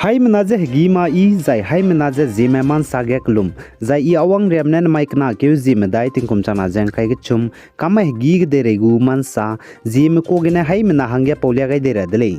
Hai menaje gima I zai hai menaje Zeme man sage klum zai I awang remnen maik na ke Zeme dai tingkum chana jeng kai ke chum kama gi de regu man sa Zeme ko gene hai mena hangya paulia gai de radle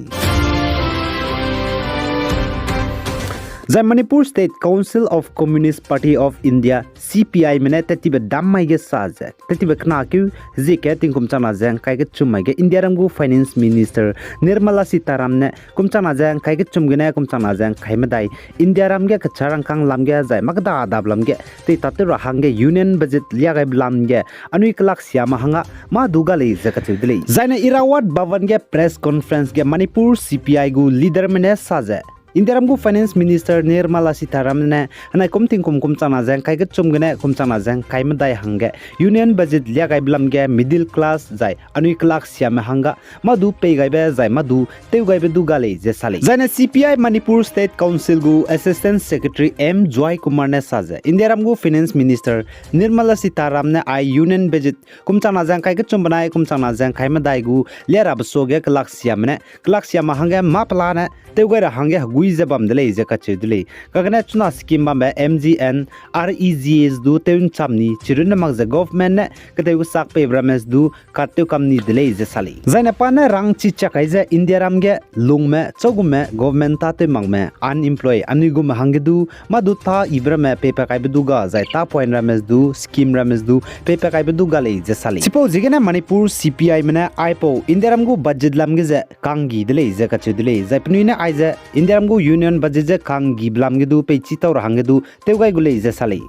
Zai Manipur State Council of Communist Party of India CPI mene tatiba dammai ge saje tatiba kna ku zike tingkum chana jeng kai ke chum mai ge India ramgu Finance Minister Nirmala Sitaram ne kum chana jeng kai ke chum gene kum chana jeng kai medai India ram ge kacharang kang lam ge zai magda adab lam ge te tatira hang ge union budget lia ge lam ge anui klak siama hanga ma duga le zakatudle zaina irawat bhavan ge press conference ge Manipur CPI gu leader mene saje India ramgu Finance Minister Nirmala Sitaram ne hanai komting kum chana jang kai ke chum gene kum chana jang kai medai hange union budget lia gai blam ge middle class zai anui klak siam hanga madu pe gai be zai madu teu gai be du gale je sale zaina CPI Manipur State Council gu Assistant Secretary M Joy Kumar ne saje India ramgu Finance Minister Nirmala Sitaram ne ai union budget kum chana jang kai ke chum banai kum chana jang kai medai gu lia rab so ge klak siam hange ma pla ne teu gai ra hange Zabam delay zakache delay kagana chuna scheme ba MGN REGS du teun chamni chirun mag the government ne kate sak pe brames du katu kamni delay ze sali zaina pana rang chi chakai ze India ram ge lungme chogume government ta te mangme unemployed anigum hangedu madu tha ibrame pe pa kai du ga zai ta point rames du scheme rames du pe pa kai du ga le ze sali sipo jigena Manipur CPI mena aipo India ram gu budget lam ge ze kangi delay zakache delay zai pni ne ai ze India ram union budget je kang giblam ge du pe chi taw rahang ge du teugai gule je sale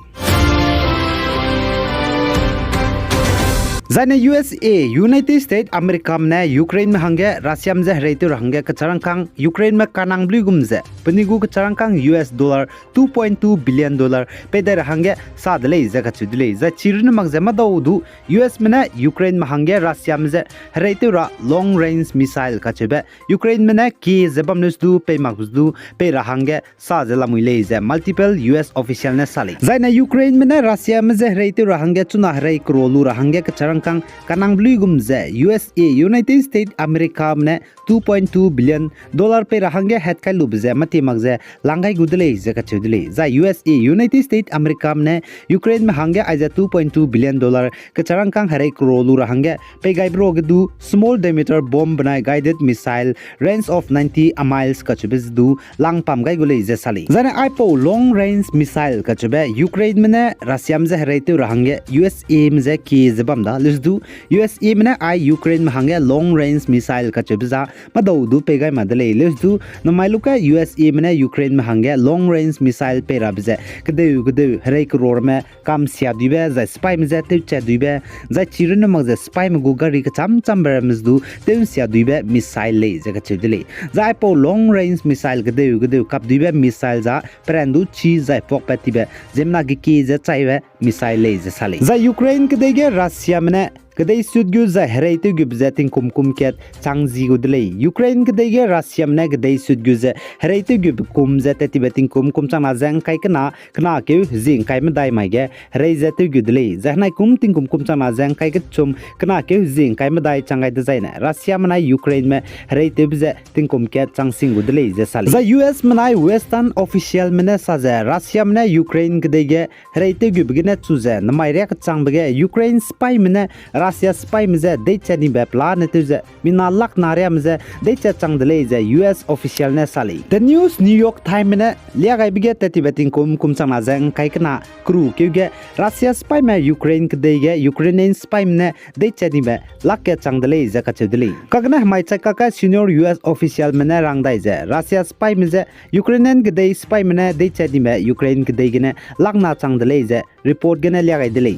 Zaina USA United States America ne Ukraine me hange Russia me je reitu hange kacharang kang Ukraine me kanang bligum je penigu kacharang kang US dollar 2.2 billion dollar pe der hange sadle je kachudle za chirun mag je madaudu US me ne Ukraine me hange Russia me je reitu ra long range missile kachebe Ukraine me ne ki zebam news du pe magdu pe ra hange sa je lamule je multiple US official ne sale Zaina Ukraine me ne Russia me je reitu ra hange chuna rei krolu ra hange kacharang kang kanang bligum je USA United States America ne 2.2 billion dollar pe rahange het kai lub je mati mag je langai gudle je ka chudle za USA United States America ne Ukraine me hange aja 2.2 billion dollar ka charang kang hare krolu rahange pe gai bro du small diameter bomb banai guided missile range of 90 miles ka chubes du lang pam gai gule je sali zana ipo long range missile ka chube Ukraine me ne Russia me je hare tu rahange USA me je ki zebam da du USA mena ai Ukraine ma hange long range missile ka chebza madau du pegai madale du no mailuka USA mena Ukraine ma hange long range missile pe rabze kede hare kror me kam sia dibe za spy me za te cha dibe za chirun ma za spy me gugari ka cham beramz du te sia dibe missile le za ka chedile za po long range missile kede kap dibe missile za prandu chi za pok patibe zemna gi ki za chaiwe missile le za sale za Ukraine kede ge Russia mena Kadai sudgu za heraitu gubzating kumkum ket changzi gudle Ukraine kadai ge Russia mne kadai sudgu za heraitu gub kum za tatibating kumkum chana jang kai kana ke zing kai medai mai ge herai za tu gudle za nai kum ting kumkum chana jang kai ke chum kana ke zing kai medai changai da zaina Russia mna Ukraine me heraitu bza ting kum ket changsing gudle za sal za US mna western official mne sa za Russia mna Ukraine kadai ge heraitu gub gna chu za namai rek chang bge Ukraine spy mne Russia spy mze decha ni bepla ne tuze mina Lakh naria mze decha changdele je US official ne sali The News New York Times ne lia gai bige tati beting kum changna jang kai kana crew kyuge Russia spy me Ukraine kde ge Ukrainian spy ne decha ni be Lakh ke changdele je ka chudele kagna mai chaka ka senior US official mena rangdai je Russia spy mze Ukrainian kde spy mena decha ni be Ukraine kde ge ne Lakh na changdele je report ge ne lia gai dele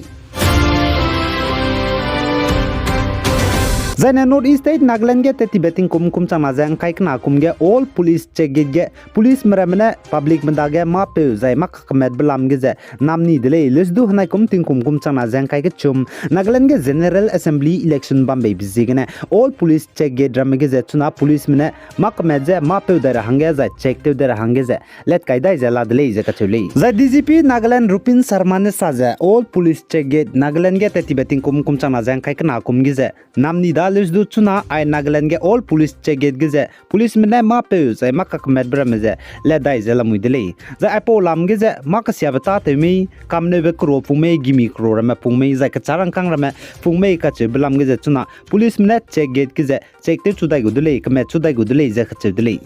Zaina North East State Nagaland ge teti beting kum chama jang kai kana kum ge all police check ge police maramna public manda ge ma pe zai mak khamet blam ge je namni dele lesdu hanai kum chama jang kai ge chum Nagaland ge General Assembly election bambe bizigene all police check ge dram ge je chuna police mena mak me je ma pe dara hange za check te dara hange je let kai dai je la dele je ka chule za DGP Nagaland Rupin Sharma ne saja all police check ge Nagaland ge teti beting kum chama jang kai kana kum ge je namni da Dalis du chuna ai Nagaland ge all police check gate ge ze police mena ma pe zai ma ka met bra me ze le dai ze la mui dele za apo lam ge ze ma ka sia bata te mi kam ne be kro pu me gimi kro ra ma pu me za ka charang kang ra ma pu me ka che blam ge ze chuna police mena check gate ge ze check te chu dai gu dele ka me chu dai gu dele za ka che dele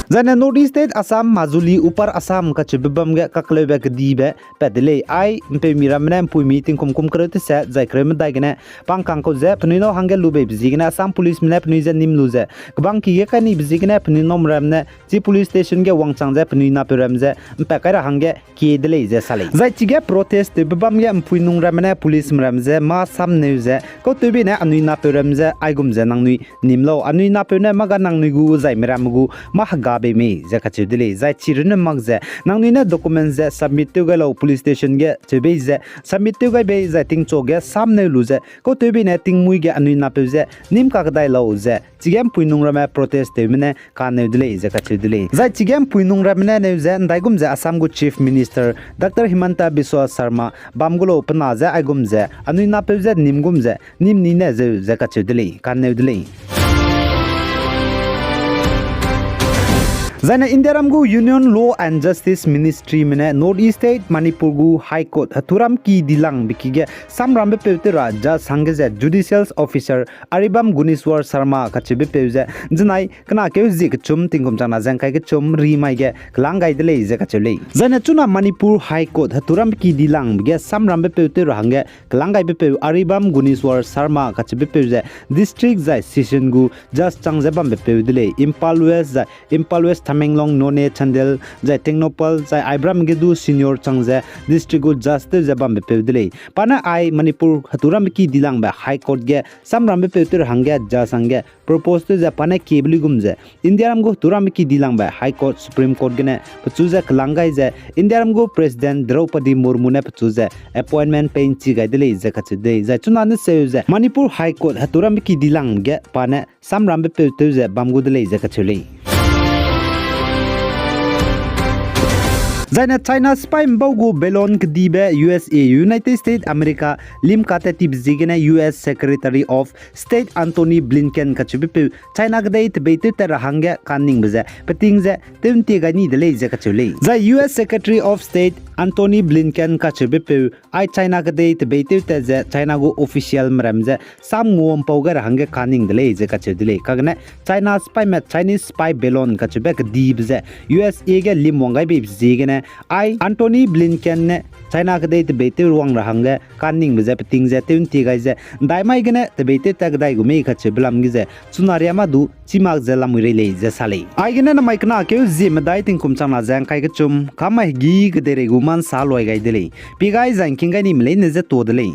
Zana Northeast State Assam Majuli Upar Assam ka chibam ga kaklebe ka dibe pedele ai mpe miramna pu meeting kum krete se zai krem dai gane pangkang ko ze pnino hange lube bizigna Assam police mne pni ze nim luze kbang ki ka ni bizigna pnino mramne ji police station ge wangchang ze pnina peram ze mpe kara hange ki dele ze sale zai chige protest bam ge mpu nung ramne police mram ze ma sam ne ze ko tubi ne anuina peram ze ai gum ze nang nui nimlo anuina pene maga nang nui gu zai meram gu ma be me zaka chidile zai chirne magze nangnina documents ze submit to galo police station ge chebe ze submit to ga be za ting choge samne luze ko tebe ne ting mui ge anu na pe ze nim ka dai lo ze chigem puinung rama protest te mene ka ne dile zaka chidile zai chigem puinung rama ne ze ndaigum ze Assam gu chief minister Dr Himanta Biswa Sharma bamgulo pna ze aigum ze anu na pe ze nimgum ze nim ni ne ze zaka chidile ka ne dile Zana India Ramgu Union Law and Justice Ministry mene Northeast State Manipur gu High Court haturam ki dilang bikige samrambe pewtera ja sangeze judicial officer Aribam Guniswar Sharma kachebe pewje jinai kana ke zik chum tingum jana jangkai ke chum ri mai ge klangai dele je kachele Zana chuna Manipur High Court haturam ki dilang bige samrambe pewtera hange klangai be pew Aribam Guniswar Sharma kachebe pewje district jai session gu just changjebam be pewdele Impal West Tamenglong None Chandel Jai Tengnopal Jai Ibram Gedu Senior Changze District Justice Jabam Pewdele Pana I Manipur Haturam ki dilang ba High Court ge Samram Pewter Hangya Jasange Proposed to Japana Kebligumze Indiaram go Turam ki dilang ba High Court Supreme Court gene Pachuza Kalangai ze Indiaram go President Draupadi Murmu ne Pachuza Appointment Pain Chiga Dele Zakachide Zachunan Seuze Manipur High Court Haturam ki dilang ge Pana Samram Pewter Bamgudele Zakachule Zaina China spy mbogu belon kdibe USA United States America lim kate tip zigene US Secretary of State Anthony Blinken kachubipu China gdai tbeitu terahangya kanning beze petingze temti gani dele je kachule the US Secretary of State Anthony Blinken kachubipu I China gdai tbeitu teze China go official mramze sam ngom paugar hangya kanning dele je kachudile kagne China spy met Chinese spy belon kachubek dibze USA ge lim wangai be zigene I Anthony Blinken ne China kdai tbeitu ruang rahanga kanning beze petingze temti gaize daimai gene tbeitu tagdai gumi kachublam gize sunaria madu chimak zelamure le jesale ai gene na maikna ke Zeme dai tingkum chana jang kai ke chum kamai gi gdere guman saloi gai dele pigai jang kingai ni mle ne je to dele